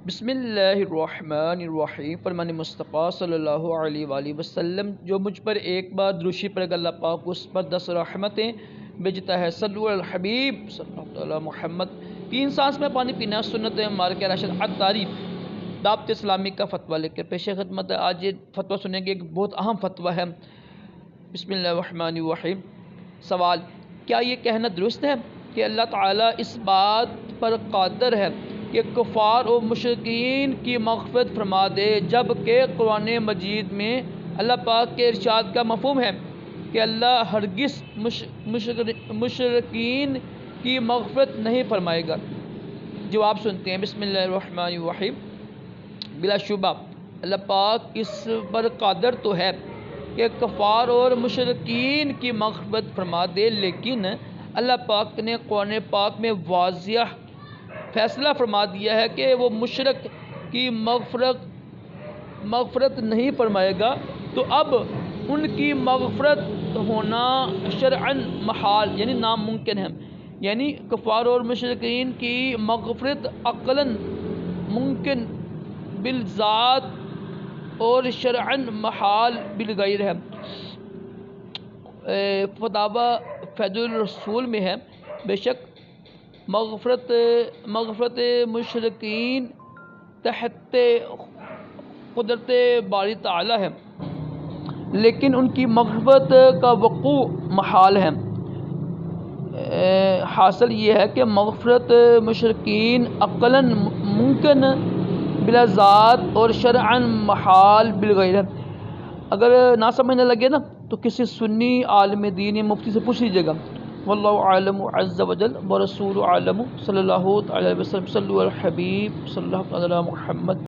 بسم اللہ الرحمن الرحیم فرمان مصطفیٰ صلی اللہ علیہ وآلہ وسلم جو مجھ پر ایک بار دروشی پڑے گا اللہ پاک اس پر 10 رحمتیں بھیجتا ہے۔ صلو علی الحبیب صلی اللہ علیہ محمد۔ 3 سانس میں پانی پینا سنت مبارکہ راشد عطاری دعوت اسلامی کا فتویٰ لے کر پیش خدمت ہے۔ آج یہ فتویٰ سنیں گے، ایک بہت اہم فتویٰ ہے۔ بسم اللہ الرحمن الرحیم۔ سوال: کیا یہ کہنا درست ہے کہ اللہ تعالیٰ اس بات پر قادر ہے کہ کفار و مشرکین کی مغفرت فرما دے، جبکہ قرآن مجید میں اللہ پاک کے ارشاد کا مفہوم ہے کہ اللہ ہرگز مشرکین کی مغفرت نہیں فرمائے گا؟ جواب سنتے ہیں۔ بسم اللہ الرحمن الرحیم۔ بلا شبہ اللہ پاک اس پر قادر تو ہے کہ کفار اور مشرکین کی مغفرت فرما دے، لیکن اللہ پاک نے قرآن پاک میں واضح فیصلہ فرما دیا ہے کہ وہ مشرک کی مغفرت نہیں فرمائے گا، تو اب ان کی مغفرت ہونا شرعاً محال یعنی ناممکن ہے۔ یعنی کفار اور مشرکین کی مغفرت عقلاً ممکن بالذات اور شرعاً محال بالغیر ہے۔ فتاوی فیض الرسول میں ہے، بے شک مغفرت مشرکین تحت قدرت باری تعالی ہے، لیکن ان کی مغفرت کا وقوع محال ہے۔ حاصل یہ ہے کہ مغفرت مشرکین عقلاً ممکن بلا ذات اور شرعاً محال بالغیر ہے۔ اگر نہ سمجھنے لگے نا تو کسی سنی عالم دین یا مفتی سے پوچھ لیجیے گا۔ واللہ عالم عز وجل ورسول عالم صلی اللہ علیہ وسلم۔ صلو علی الحبیب صلی اللہ علیہ محمد۔